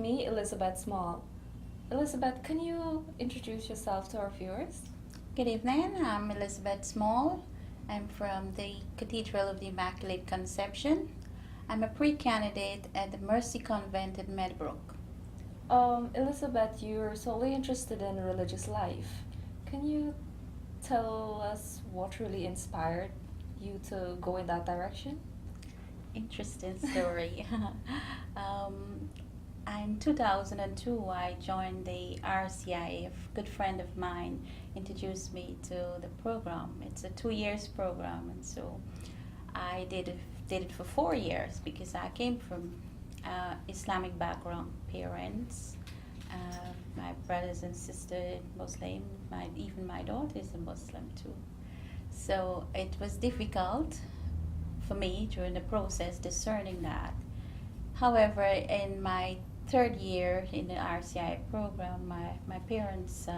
me, Elizabeth Small. Elizabeth, can you introduce yourself to our viewers? Good evening, I'm Elizabeth Small. I'm from the Cathedral of the Immaculate Conception. I'm a pre-candidate at the Mercy Convent at Meadowbrook. Elizabeth, you're solely interested in religious life. Can you tell us what really inspired you to go in that direction? Interesting story. um, in 2002, I joined the RCIA. A good friend of mine introduced me to the program. It's a 2 years program, and so I did it for 4 years because I came from Islamic background, parents. My brothers and sisters Muslim. Even my daughter is a Muslim too. So it was difficult for me during the process discerning that. However, in my third year in the RCI program, my parents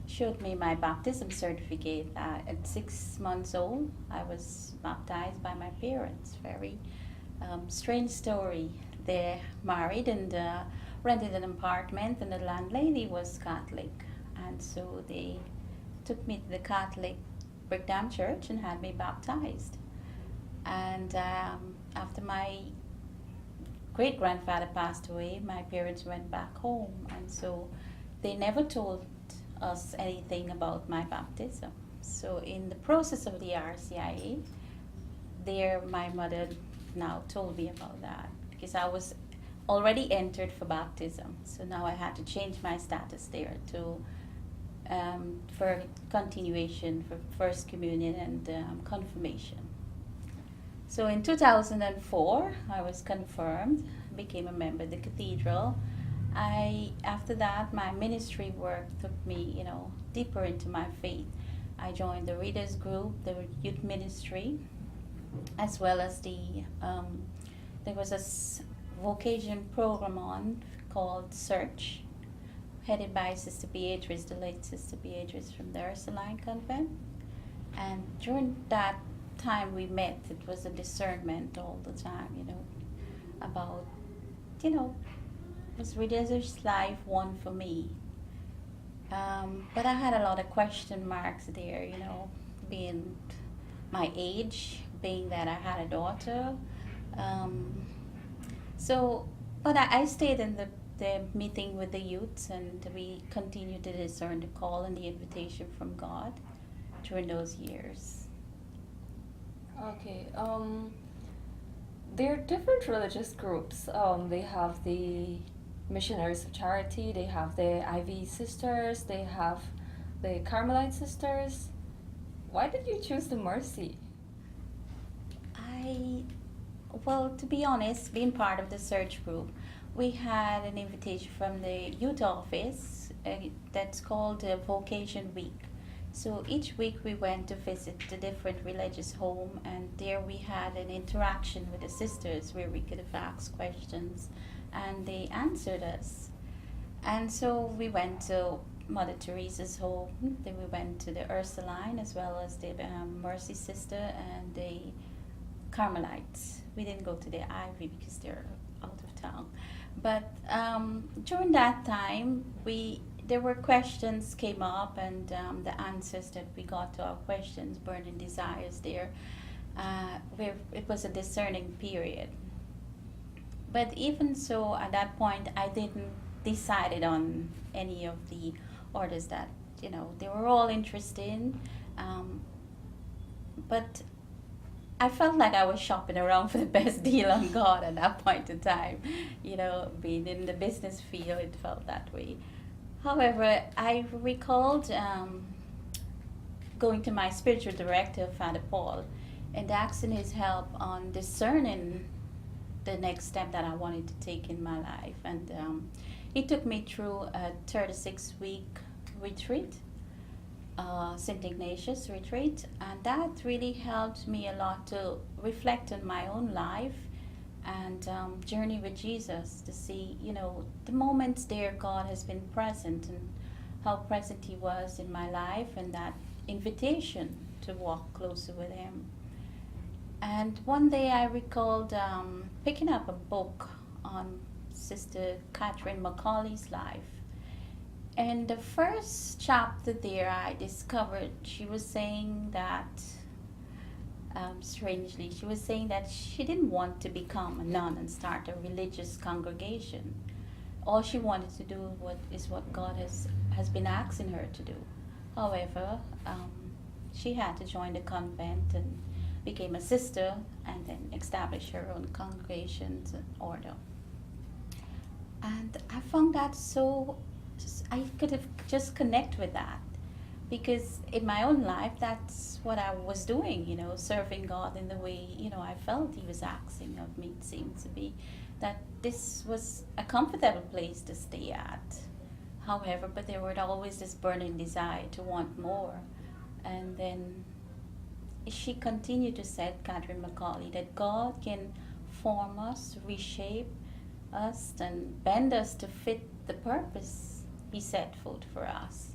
showed me my baptism certificate. At 6 months old, I was baptized by my parents. Very strange story. They're married and rented an apartment, and the landlady was Catholic. And so they took me to the Catholic Brickdam Church and had me baptized. And after my great grandfather passed away, my parents went back home, and so they never told us anything about my baptism. So, in the process of the RCIA, there my mother now told me about that because I was already entered for baptism. So now I had to change my status there to for continuation for First Communion and confirmation. So in 2004, I was confirmed, became a member of the cathedral. After that, my ministry work took me, deeper into my faith. I joined the readers group, the youth ministry, as well as there was a vocation program on called Search, headed by Sister Beatrice, the late Sister Beatrice from the Ursuline Convent. And during that time we met, it was a discernment all the time, about, was religious life one for me? But I had a lot of question marks there, being my age, being that I had a daughter. Um, so, but I stayed in the meeting with the youths, and we continued to discern the call and the invitation from God during those years. Okay. There are different religious groups. They have the Missionaries of Charity, they have the IV Sisters, they have the Carmelite Sisters. Why did you choose the Mercy? I, well, to be honest, being part of the search group, we had an invitation from the youth office that's called Vocation Week. So each week we went to visit the different religious home, and there we had an interaction with the sisters where we could have asked questions, and they answered us. And so we went to Mother Teresa's home, then we went to the Ursuline as well as the Mercy Sister and the Carmelites. We didn't go to the Ivy because they're out of town. But during that time, there were questions came up, and the answers that we got to our questions, burning desires there, where it was a discerning period. But even so, at that point, I didn't decided on any of the orders that they were all interested. Um, but I felt like I was shopping around for the best deal on God at that point in time. Being in the business field, it felt that way. However, I recalled going to my spiritual director, Father Paul, and asking his help on discerning the next step that I wanted to take in my life. And he took me through a 36-week retreat, St. Ignatius retreat, and that really helped me a lot to reflect on my own life and journey with Jesus to see, the moments there God has been present and how present He was in my life, and that invitation to walk closer with Him. And one day I recalled picking up a book on Sister Catherine Macaulay's life. And the first chapter there, I discovered she was saying that, strangely, she was saying that she didn't want to become a nun and start a religious congregation. All she wanted to do what God has been asking her to do. However, she had to join the convent and became a sister and then established her own congregations and order. And I found that so, I could have just connect with that because in my own life, that's what I was doing, serving God in the way, I felt He was asking of me. It seemed to be that this was a comfortable place to stay at. However, but there was always this burning desire to want more. And then she continued to say, Catherine Macaulay, that God can form us, reshape us, and bend us to fit the purpose He set forth for us.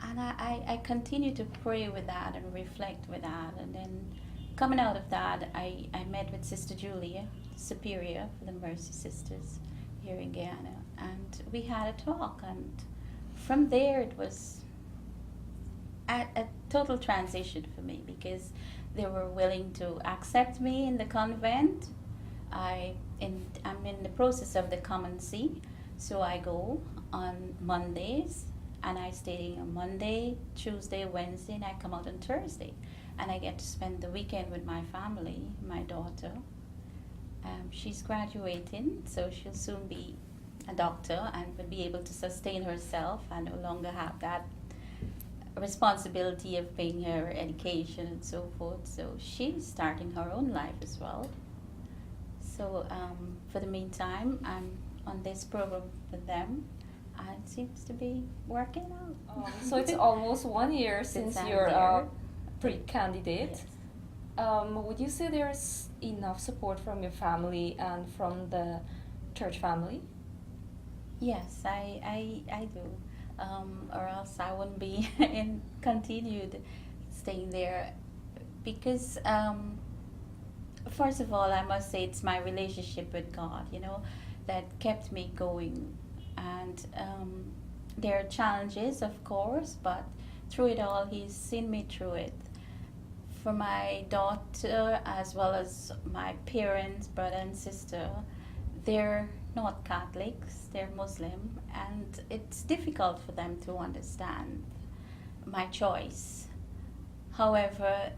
And I continue to pray with that and reflect with that. And then coming out of that, I met with Sister Julia, superior for the Mercy Sisters here in Guyana. And we had a talk. And from there, it was a total transition for me because they were willing to accept me in the convent. I'm in the process of the Common See, so I go on Mondays and I stay on Monday, Tuesday, Wednesday, and I come out on Thursday. And I get to spend the weekend with my family, my daughter. She's graduating, so she'll soon be a doctor and will be able to sustain herself. I no longer have that responsibility of paying her education and so forth. So she's starting her own life as well. So for the meantime, I'm on this program with them, and it seems to be working out. So it's almost 1 year since I'm you're there. a pre-candidate. Yes. Would you say there's enough support from your family and from the church family? Yes, I do. Or else I wouldn't be in continued staying there because first of all, I must say it's my relationship with God, that kept me going. And there are challenges, of course, but through it all, He's seen me through it. For my daughter, as well as my parents, brother and sister, they're not Catholics, they're Muslim, and it's difficult for them to understand my choice. However,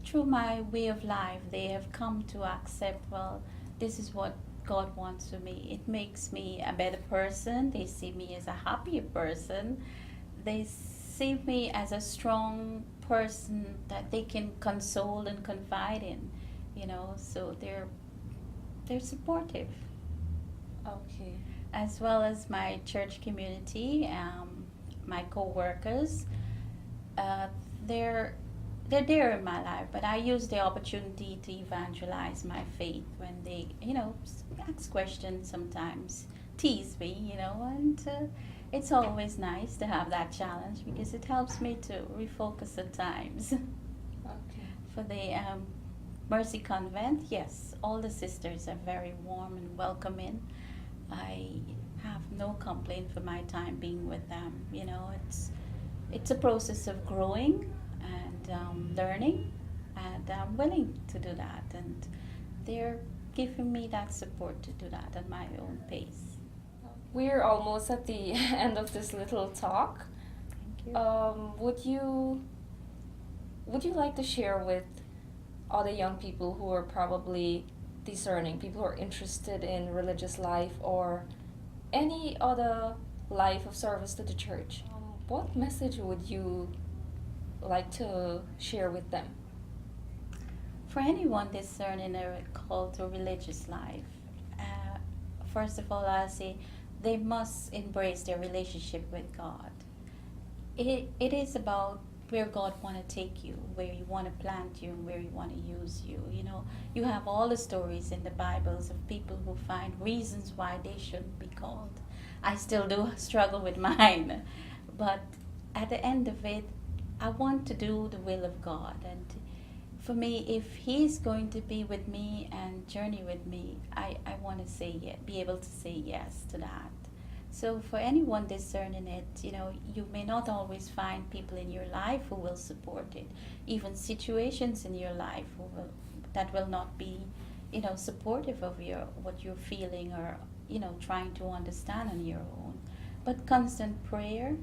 through my way of life, they have come to accept, well, this is what God wants for me. It makes me a better person. They see me as a happier person. They see me as a strong person that they can console and confide in, so they're supportive. Okay. As well as my church community, my co-workers, they're there in my life, but I use the opportunity to evangelize my faith when they, ask questions sometimes, tease me, and it's always nice to have that challenge because it helps me to refocus at times. Okay. For the Mercy Convent, yes, all the sisters are very warm and welcoming. I have no complaint for my time being with them. It's a process of growing and learning, and I'm willing to do that. And they're giving me that support to do that at my own pace. We're almost at the end of this little talk. Thank you. Would you like to share with other young people who are probably discerning, people who are interested in religious life or any other life of service to the church, what message would you like to share with them? For anyone discerning a call to religious life, first of all, I'll say they must embrace their relationship with God. It is about where God want to take you, where He want to plant you, and where He want to use you. You have all the stories in the Bibles of people who find reasons why they shouldn't be called. I still do struggle with mine, but at the end of it, I want to do the will of God. And For me, if he's going to be with me and journey with me, I want to say be able to say yes to that. So for anyone discerning it, you may not always find people in your life who will support it, even situations in your life that will not be, supportive of what you're feeling or, trying to understand on your own. But constant prayer,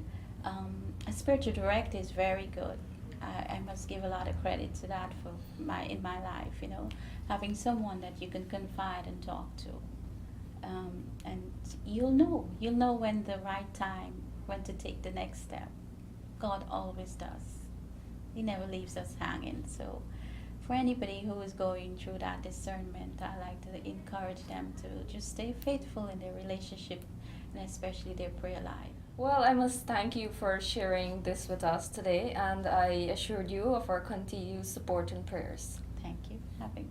a spiritual director is very good. I must give a lot of credit to that for in my life, having someone that you can confide and talk to, and you'll know when the right time, when to take the next step. God always does. He never leaves us hanging. So, for anybody who is going through that discernment, I like to encourage them to just stay faithful in their relationship and especially their prayer life. Well, I must thank you for sharing this with us today, and I assured you of our continued support and prayers. Thank you for having me.